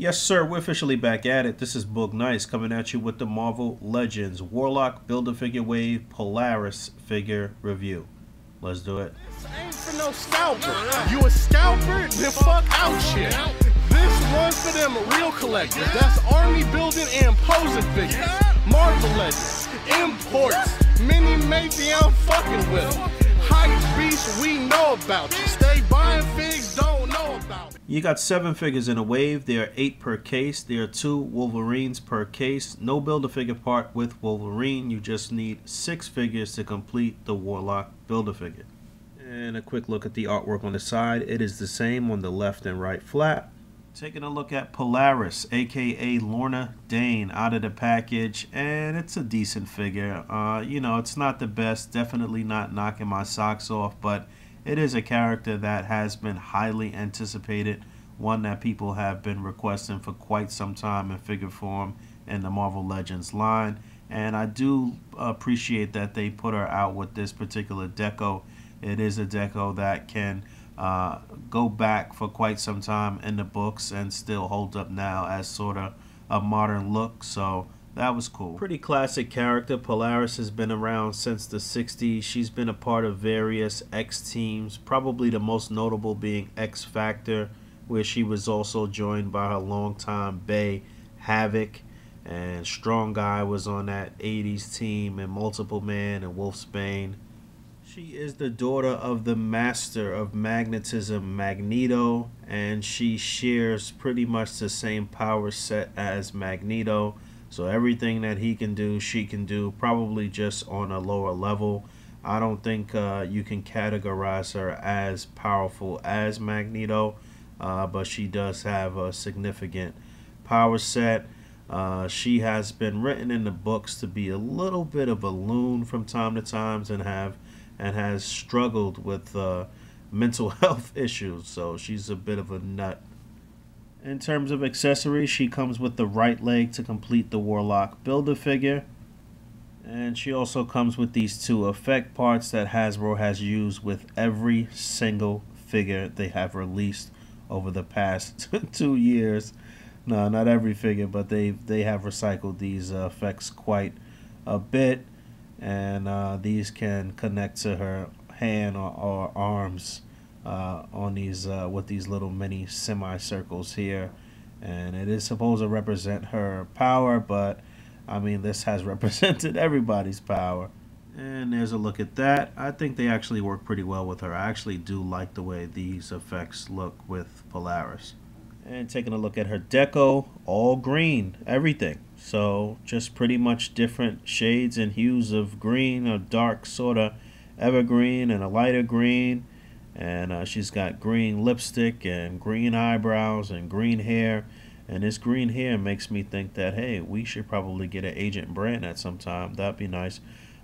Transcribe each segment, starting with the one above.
Yes, sir, we're officially back at it. This is Boog Nice coming at you with the Marvel Legends Warlock Build-A-Figure Wave Polaris figure review. Let's do it. This ain't for no scalper. You a scalper? Then fuck out shit. This one's for them real collectors. That's army building and posing figures. Marvel Legends, imports, mini mates, I'm fucking with them. Hype beast, we know about you. Stay buying figs, don't know about it. You got 7 figures in a wave. There are 8 per case. There are 2 Wolverines per case. No Build-A-Figure part with Wolverine. You just need 6 figures to complete the Warlock Build-A-Figure. And a quick look at the artwork on the side. It is the same on the left and right flap. Taking a look at Polaris, aka Lorna Dane, out of the package, and it's a decent figure. You know, it's not the best, definitely not knocking my socks off, but it is a character that has been highly anticipated, one that people have been requesting for quite some time in figure form in the Marvel Legends line, and I do appreciate that they put her out with this particular deco. It is a deco that can go back for quite some time in the books and still hold up now as sort of a modern look, so that was cool. Pretty classic character. Polaris has been around since the 60s. She's been a part of various X teams, probably the most notable being X Factor, where she was also joined by her longtime bae, Havoc, and Strong Guy was on that 80s team, and Multiple Man and Wolfsbane. She is the daughter of the master of magnetism, Magneto, and she shares pretty much the same power set as Magneto. So everything that he can do, she can do, probably just on a lower level. I don't think you can categorize her as powerful as Magneto, but she does have a significant power set. She has been written in the books to be a little bit of a loon from time to time and has struggled with mental health issues, so she's a bit of a nut. In terms of accessories, she comes with the right leg to complete the Warlock Build-A-Figure, and she also comes with these 2 effect parts that Hasbro has used with every single figure they have released over the past 2 years. No, not every figure, but they have recycled these effects quite a bit. And these can connect to her hand or arms on these with these little mini semicircles here, and it is supposed to represent her power, but I mean, this has represented everybody's power. And there's a look at that. I think they actually work pretty well with her. I actually do like the way these effects look with Polaris. And taking a look at her deco, all green, everything. So just pretty much different shades and hues of green, a dark sort of evergreen and a lighter green. And she's got green lipstick and green eyebrows and green hair. And this green hair makes me think that, hey, we should probably get an Agent Brand at some time. That'd be nice.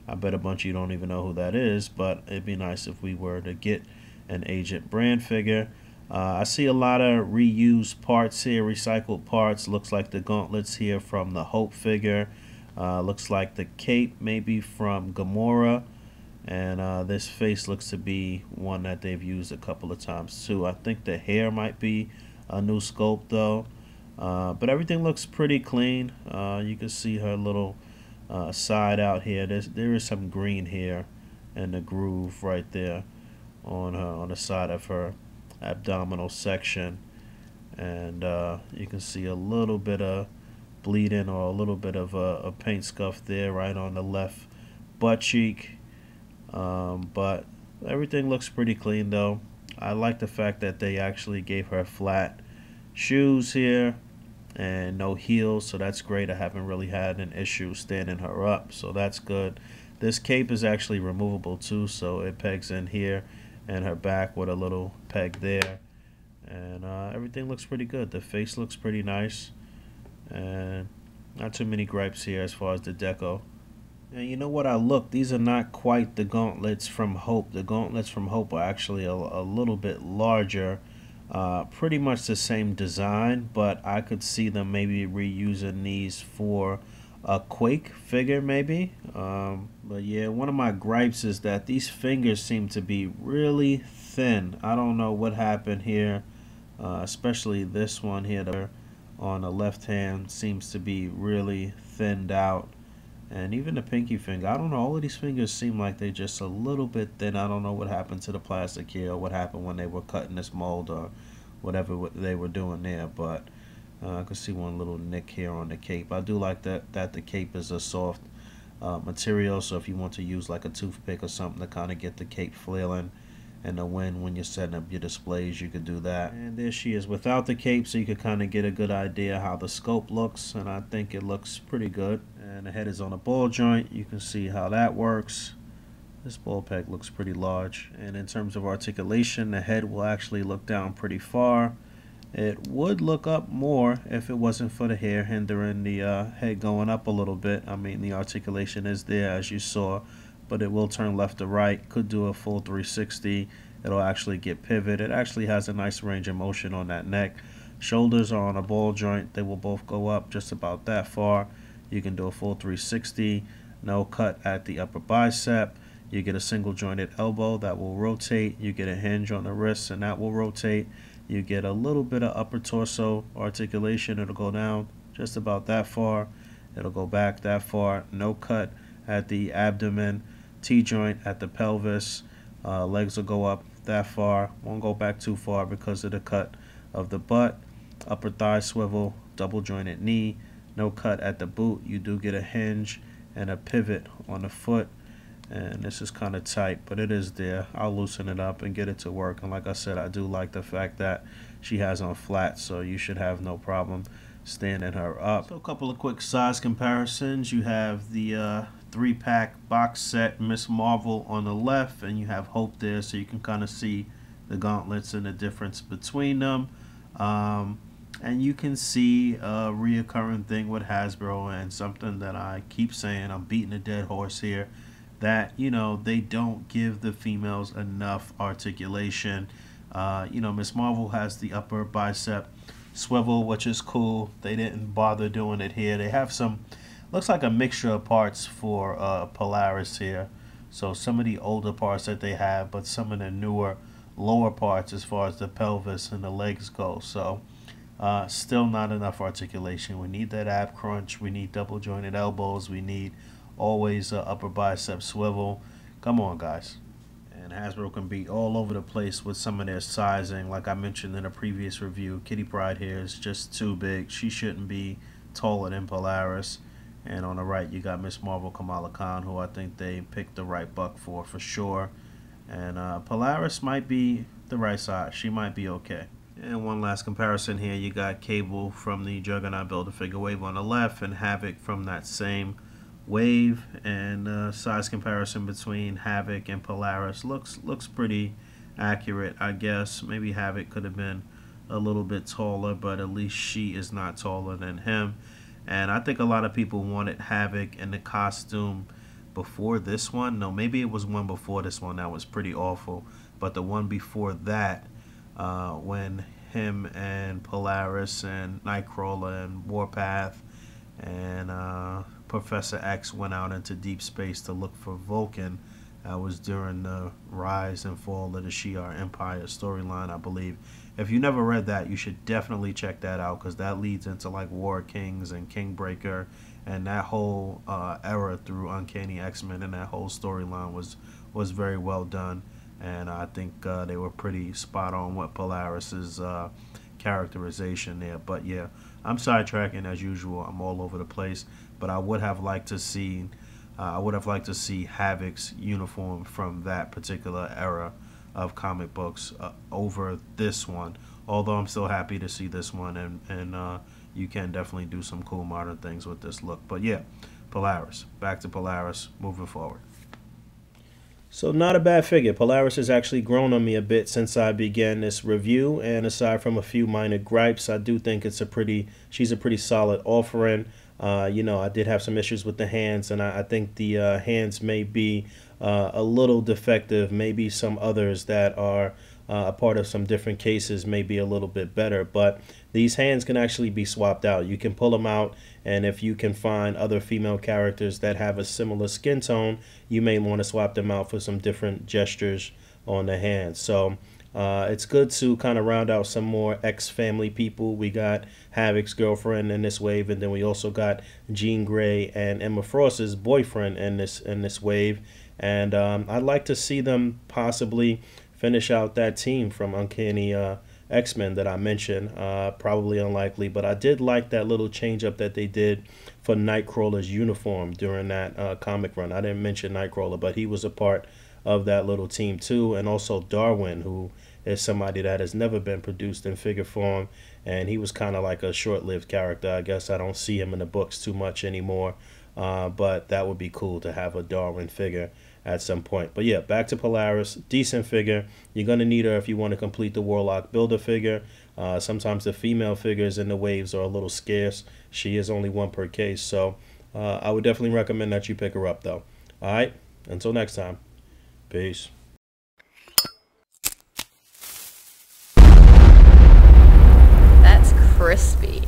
I bet a bunch of you don't even know who that is, but it'd be nice if we were to get an Agent Brand figure. I see a lot of reused parts here, recycled parts. Looks like the gauntlets here from the Hope figure. Looks like the cape maybe from Gamora. And this face looks to be one that they've used a couple of times too. I think the hair might be a new sculpt though. But everything looks pretty clean. You can see her little side out here. There is some green here in the groove right there on the side of her abdominal section, and you can see a little bit of bleeding or a little bit of a paint scuff there right on the left butt cheek, but everything looks pretty clean though. I like the fact that they actually gave her flat shoes here and no heels, so that's great. I haven't really had an issue standing her up, so that's good. This cape is actually removable too, so it pegs in here and her back with a little peg there, and everything looks pretty good. The face looks pretty nice, and not too many gripes here as far as the deco. And you know what, I looked, these are not quite the gauntlets from Hope. The gauntlets from Hope are actually a little bit larger, pretty much the same design, but I could see them maybe reusing these for a Quake figure maybe. But yeah, one of my gripes is that these fingers seem to be really thin. I don't know what happened here, especially this one here. on the left hand seems to be really thinned out. And even the pinky finger, I don't know, all of these fingers seem like they're just a little bit thin. I don't know what happened to the plastic here, or what happened when they were cutting this mold, or whatever they were doing there. But I can see one little nick here on the cape. I do like that the cape is a soft material, so if you want to use like a toothpick or something to kind of get the cape flailing in the wind when you're setting up your displays, you could do that. And there she is without the cape, so you could kind of get a good idea how the scope looks, and I think it looks pretty good. And the head is on a ball joint. You can see how that works. This ball peg looks pretty large. And in terms of articulation, the head will actually look down pretty far. It would look up more if it wasn't for the hair hindering the head going up a little bit. I mean, the articulation is there as you saw, but it will turn left to right. Could do a full 360. It'll actually get pivot. It actually has a nice range of motion on that neck. Shoulders are on a ball joint. They will both go up just about that far. You can do a full 360. No cut at the upper bicep. You get a single jointed elbow that will rotate. You get a hinge on the wrist and that will rotate. You get a little bit of upper torso articulation. It'll go down just about that far. It'll go back that far. No cut at the abdomen. T-joint at the pelvis. Legs will go up that far. Won't go back too far because of the cut of the butt. Upper thigh swivel. Double jointed knee. No cut at the boot. You do get a hinge and a pivot on the foot. And this is kind of tight, but it is there. I'll loosen it up and get it to work. And like I said, I do like the fact that she has on flats, so you should have no problem standing her up. So a couple of quick size comparisons. You have the 3-pack box set Miss Marvel on the left, and you have Hope there, so you can kind of see the gauntlets and the difference between them. And you can see a reoccurring thing with Hasbro, and something that I keep saying, I'm beating a dead horse here, that, you know, they don't give the females enough articulation. You know, Miss Marvel has the upper bicep swivel, which is cool. They didn't bother doing it here. They have some, looks like a mixture of parts for Polaris here. So some of the older parts that they have, but some of the newer lower parts as far as the pelvis and the legs go. So still not enough articulation. We need that ab crunch. We need double jointed elbows. We need always upper bicep swivel. Come on, guys. And Hasbro can be all over the place with some of their sizing. Like I mentioned in a previous review, Kitty Pryde here is just too big. She shouldn't be taller than Polaris. And on the right, you got Miss Marvel Kamala Khan, who I think they picked the right buck for sure. And Polaris might be the right size. She might be okay. And one last comparison here, you got Cable from the Juggernaut Build-A-Figure wave on the left, and Havoc from that same wave. And size comparison between Havoc and Polaris looks pretty accurate, I guess. Maybe Havoc could have been a little bit taller, but at least she is not taller than him. And I think a lot of people wanted Havoc in the costume before this one. No, maybe it was one before this one that was pretty awful, but the one before that, when him and Polaris and Nightcrawler and Warpath and Professor X went out into deep space to look for Vulcan. That was during the rise and fall of the Shi'ar Empire storyline, I believe. If you never read that, you should definitely check that out, because that leads into like War Kings and Kingbreaker, and that whole era through Uncanny X-Men, and that whole storyline was very well done. And I think they were pretty spot on with Polaris's characterization there. But yeah, I'm sidetracking as usual. I'm all over the place. But I would have liked to see Havoc's uniform from that particular era of comic books over this one. Although I'm still happy to see this one, and you can definitely do some cool modern things with this look. But yeah, Polaris. Back to Polaris. Moving forward. So not a bad figure. Polaris has actually grown on me a bit since I began this review, and aside from a few minor gripes, I do think she's a pretty solid offering. You know, I did have some issues with the hands, and I think the hands may be a little defective. Maybe some others that are a part of some different cases may be a little bit better, but these hands can actually be swapped out. You can pull them out, and if you can find other female characters that have a similar skin tone, you may want to swap them out for some different gestures on the hands. So It's good to kind of round out some more X-family people. We got Havoc's girlfriend in this wave, and then we also got Jean Grey and Emma Frost's boyfriend in this wave. And I'd like to see them possibly finish out that team from Uncanny X-Men that I mentioned. Probably unlikely, but I did like that little change up that they did for Nightcrawler's uniform during that comic run. I didn't mention Nightcrawler, but he was a part of that little team too. And also Darwin, who is somebody that has never been produced in figure form, and he was kind of like a short-lived character. I guess I don't see him in the books too much anymore, but that would be cool to have a Darwin figure at some point. But yeah, back to Polaris. Decent figure. You're going to need her if you want to complete the Warlock Build-A-Figure. Sometimes the female figures in the waves are a little scarce. She is only one per case, so I would definitely recommend that you pick her up though. Alright, until next time. Peace. That's crispy.